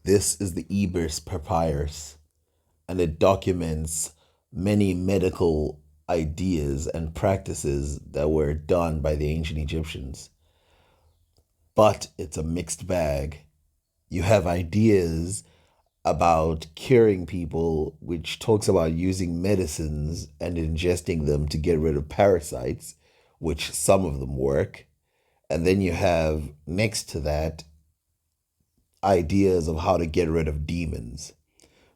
This is the Ebers Papyrus, and it documents many medical ideas and practices that were done by the ancient Egyptians. But it's a mixed bag. You have ideas about curing people, which talks about using medicines and ingesting them to get rid of parasites, which some of them work. And then you have next to that ideas of how to get rid of demons,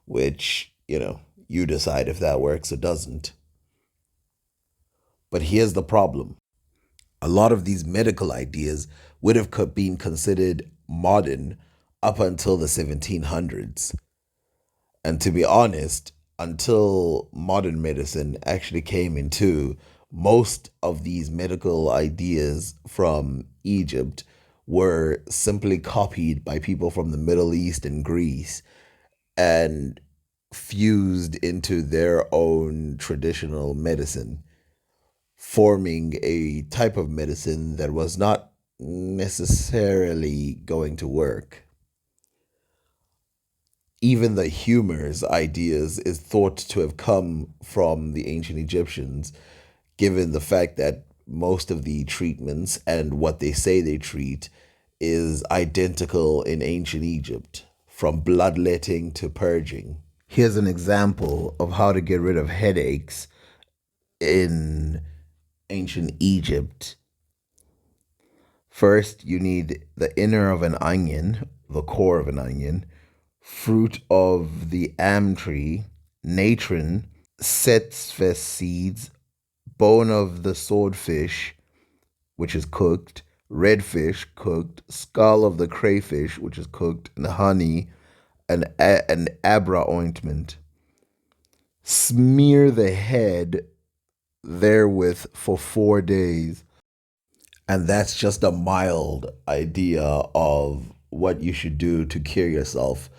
which, you decide if that works or doesn't. But here's the problem: a lot of these medical ideas would have been considered modern up until the 1700s. And to be honest, until modern medicine actually came into, most of these medical ideas from Egypt were simply copied by people from the Middle East and Greece and fused into their own traditional medicine, forming a type of medicine that was not necessarily going to work. Even the humors ideas is thought to have come from the ancient Egyptians, given the fact that most of the treatments and what they say they treat is identical in ancient Egypt, from bloodletting to purging. Here's an example of how to get rid of headaches in ancient Egypt. First, you need the inner of an onion, the core of an onion, fruit of the am tree, natron, setzfest seeds, bone of the swordfish, which is cooked, redfish cooked, skull of the crayfish, which is cooked, and honey, and an abra ointment. Smear the head therewith for 4 days. And that's just a mild idea of what you should do to cure yourself.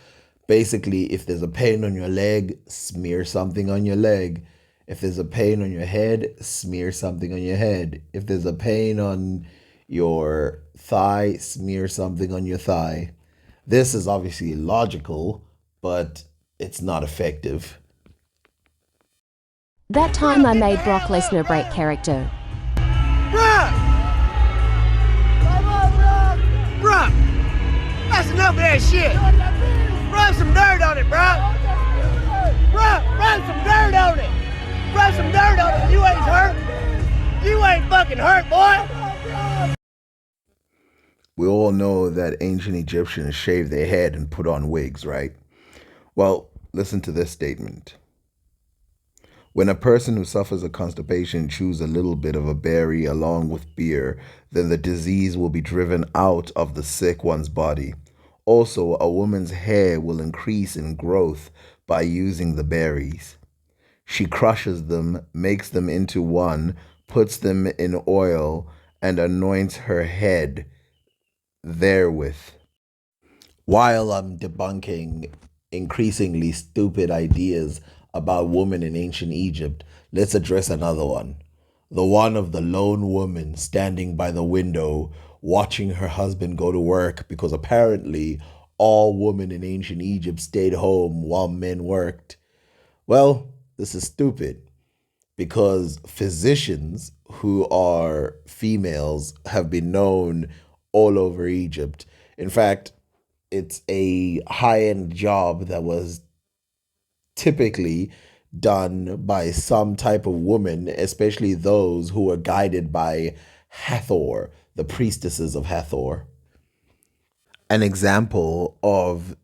Basically, if there's a pain on your leg, smear something on your leg. If there's a pain on your head, smear something on your head. If there's a pain on your thigh, smear something on your thigh. This is obviously logical, but it's not effective. That time I made Brock Lesnar break character. Bruh! Bruh! That's enough of that shit! Rub some dirt on it, bruh! Bruh, rub some dirt on it! Rub some dirt on it! You ain't hurt! You ain't fucking hurt, boy! We all know that ancient Egyptians shaved their head and put on wigs, right? Well, listen to this statement. When a person who suffers a constipation chews a little bit of a berry along with beer, then the disease will be driven out of the sick one's body. Also, a woman's hair will increase in growth by using the berries. She crushes them, makes them into one, puts them in oil, and anoints her head therewith. While I'm debunking increasingly stupid ideas about women in ancient Egypt, let's address another one. The one of the lone woman standing by the window watching her husband go to work, because apparently all women in ancient Egypt stayed home while men worked. Well, this is stupid, because physicians who are females have been known all over Egypt. In fact, it's a high end job that was typically done by some type of woman, especially those who were guided by Hathor, the priestesses of Hathor. An example of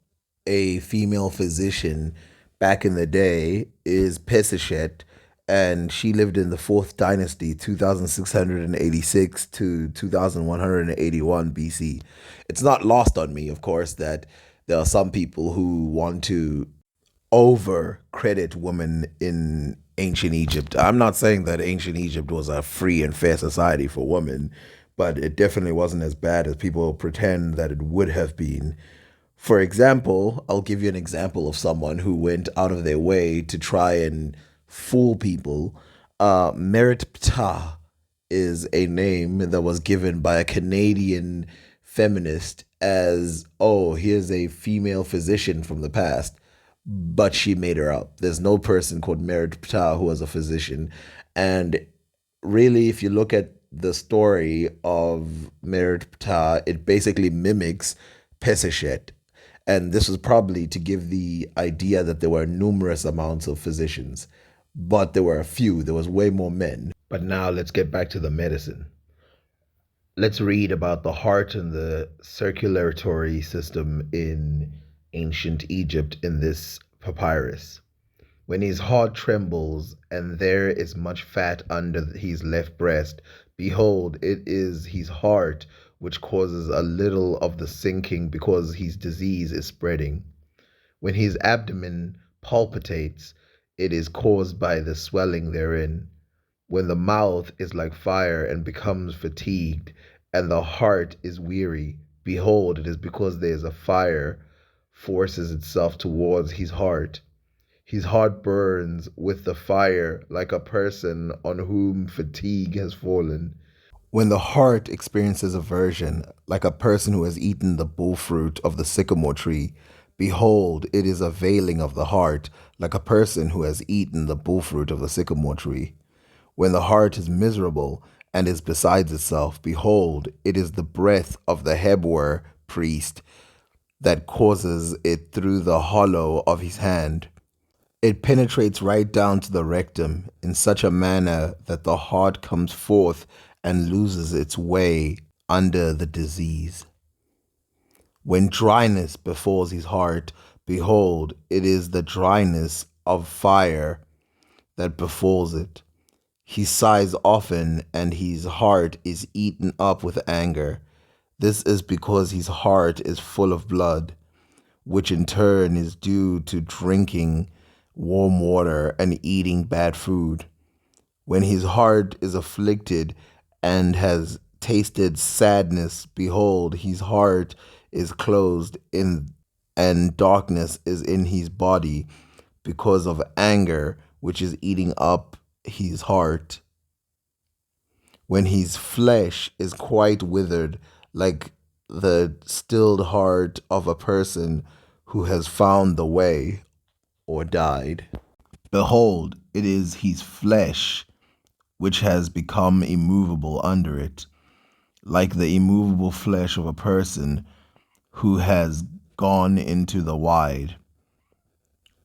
a female physician back in the day is Pesichet, and she lived in the fourth dynasty, 2686 to 2181 BC. It's not lost on me, of course, that there are some people who want to over credit women in ancient Egypt. I'm not saying that ancient Egypt was a free and fair society for women, but it definitely wasn't as bad as people pretend that it would have been. For example, I'll give you an example of someone who went out of their way to try and fool people. Merit Ptah is a name that was given by a Canadian feminist as, oh, here's a female physician from the past, but she made her up. There's no person called Merit Ptah who was a physician. And really, if you look at the story of Merit Ptah, it basically mimics Pesachet. And this was probably to give the idea that there were numerous amounts of physicians, but there were a few. There was way more men. But now let's get back to the medicine. Let's read about the heart and the circulatory system in ancient Egypt in this papyrus. When his heart trembles, and there is much fat under his left breast, behold, it is his heart which causes a little of the sinking, because his disease is spreading. When his abdomen palpitates, it is caused by the swelling therein. When the mouth is like fire and becomes fatigued, and the heart is weary, behold, it is because there is a fire forces itself towards his heart. His heart burns with the fire like a person on whom fatigue has fallen. When the heart experiences aversion, like a person who has eaten the bull fruit of the sycamore tree, behold, it is a veiling of the heart, like a person who has eaten the bull fruit of the sycamore tree. When the heart is miserable and is besides itself, behold, it is the breath of the Hebwer priest that causes it through the hollow of his hand. It penetrates right down to the rectum in such a manner that the heart comes forth and loses its way under the disease. When dryness befalls his heart, behold, it is the dryness of fire that befalls it. He sighs often, and his heart is eaten up with anger. This is because his heart is full of blood, which in turn is due to drinking warm water and eating bad food. When his heart is afflicted and has tasted sadness, behold, his heart is closed in, and darkness is in his body because of anger, which is eating up his heart. When his flesh is quite withered, like the stilled heart of a person who has found the way or died. Behold, it is his flesh which has become immovable under it, like the immovable flesh of a person who has gone into the wide.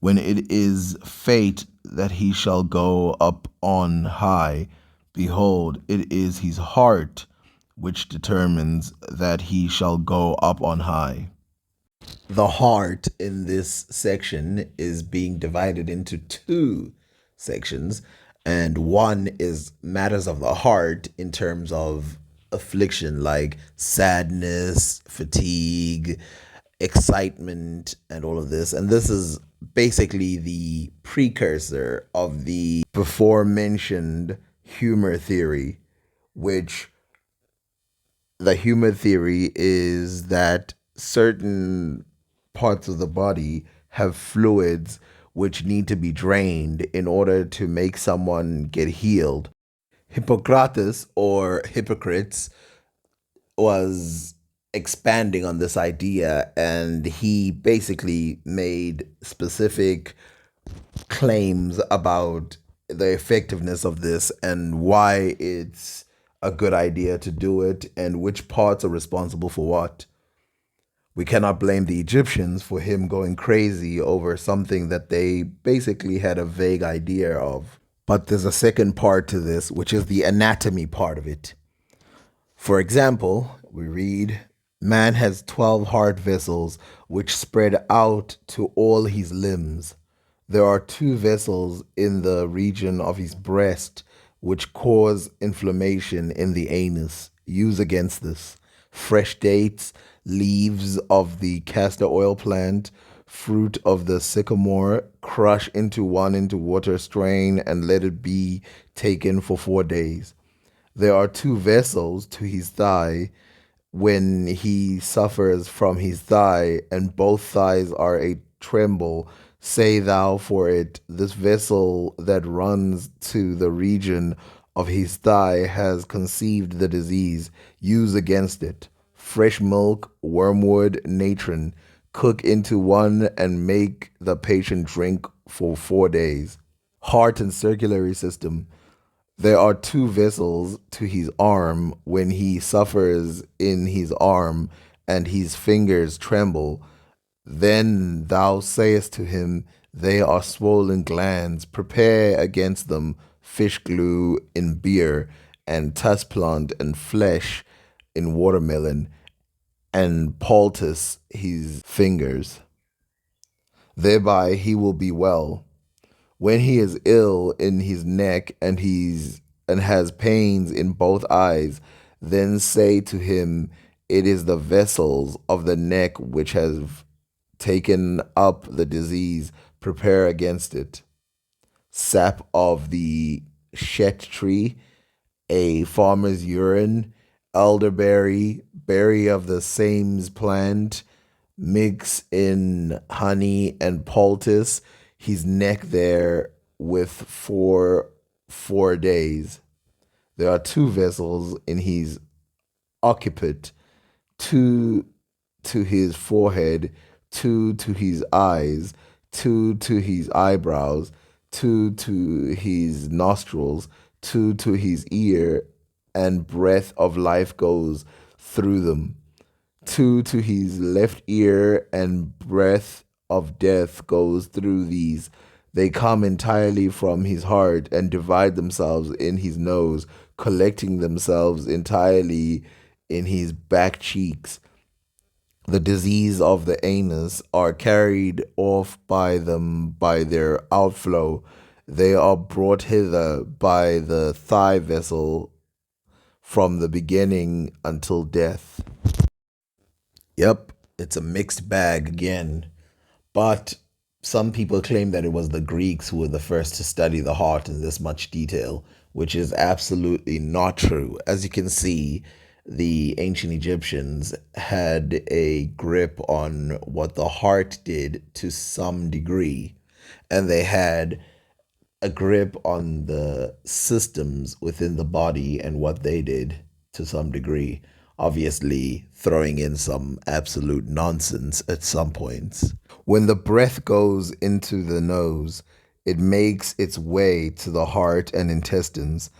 When it is fate that he shall go up on high, behold, it is his heart which determines that he shall go up on high. The heart in this section is being divided into two sections, and one is matters of the heart in terms of affliction like sadness, fatigue, excitement, and all of this. And this is basically the precursor of the before mentioned humor theory, which the humor theory is that certain parts of the body have fluids which need to be drained in order to make someone get healed. Hippocrates, or Hippocrates, was expanding on this idea, and he basically made specific claims about the effectiveness of this and why it's a good idea to do it and which parts are responsible for what. We cannot blame the Egyptians for him going crazy over something that they basically had a vague idea of. But there's a second part to this, which is the anatomy part of it. For example, we read, man has 12 heart vessels which spread out to all his limbs. There are 2 vessels in the region of his breast which cause inflammation in the anus. Use against this fresh dates, leaves of the castor oil plant, fruit of the sycamore, crush into water, strain, and let it be taken for 4 days. There are 2 vessels to his thigh when he suffers from his thigh, and both thighs are a tremble. Say thou for it, this vessel that runs to the region of his thigh has conceived the disease. Use against it fresh milk, wormwood, natron, cook into one and make the patient drink for 4 days. Heart and circulatory system. There are two vessels to his arm when he suffers in his arm, and his fingers tremble. Then thou sayest to him, they are swollen glands, prepare against them fish glue in beer, and tuss plant and flesh in watermelon, and poultice his fingers. Thereby he will be well. When he is ill in his neck and has pains in both eyes, then say to him, it is the vessels of the neck which have taken up the disease, prepare against it. Sap of the shet tree, a farmer's urine, elderberry, berry of the same plant, mix in honey and poultice his neck there with for 4 days. There are two vessels in his occiput, two to his forehead, two to his eyes, two to his eyebrows, two to his nostrils, two to his ear, and breath of life goes through them. Two to his left ear, and breath of death goes through these. They come entirely from his heart and divide themselves in his nose, collecting themselves entirely in his back cheeks. The disease of the anus are carried off by them by their outflow. They are brought hither by the thigh vessel from the beginning until death. Yep, it's a mixed bag again. But some people claim that it was the Greeks who were the first to study the heart in this much detail, which is absolutely not true. As you can see, the ancient Egyptians had a grip on what the heart did to some degree, and they had a grip on the systems within the body and what they did to some degree, obviously throwing in some absolute nonsense at some points. When the breath goes into the nose, it makes its way to the heart and intestines,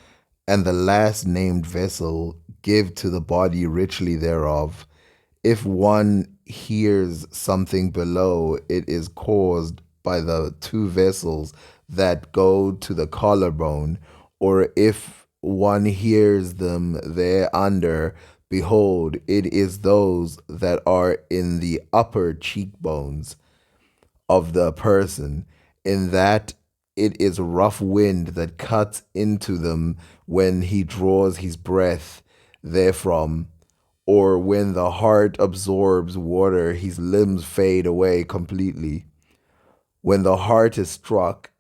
and the last named vessel give to the body richly thereof. If one hears something below, it is caused by the two vessels that go to the collarbone, or if one hears them thereunder, behold, it is those that are in the upper cheekbones of the person, in that it is rough wind that cuts into them when he draws his breath therefrom, or when the heart absorbs water, his limbs fade away completely. When the heart is struck,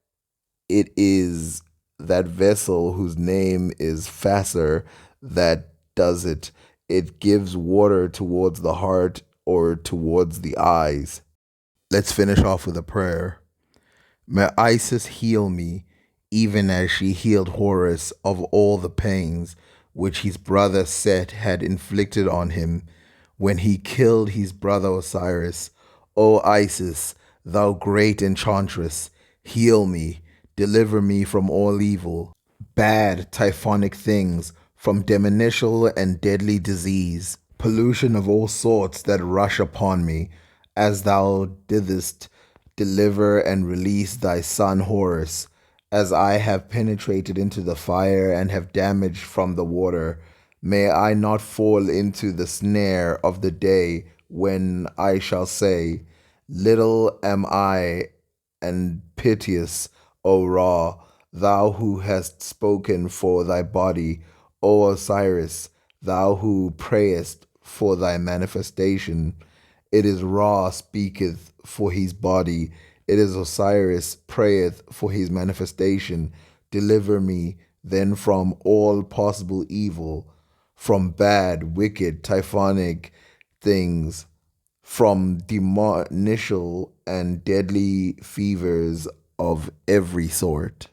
it is that vessel whose name is Fasser that does it. It gives water towards the heart or towards the eyes. Let's finish off with a prayer. May Isis heal me, even as she healed Horus of all the pains which his brother Set had inflicted on him when he killed his brother Osiris. O Isis, thou great enchantress, heal me, deliver me from all evil, bad typhonic things, from demonical and deadly disease, pollution of all sorts that rush upon me, as thou didst deliver and release thy son Horus, as I have penetrated into the fire and have damaged from the water. May I not fall into the snare of the day when I shall say, little am I and piteous, O Ra, thou who hast spoken for thy body, O Osiris, thou who prayest for thy manifestation. It is Ra speaketh for his body. It is Osiris prayeth for his manifestation. Deliver me then from all possible evil, from bad, wicked, typhonic things, from demonical and deadly fevers of every sort.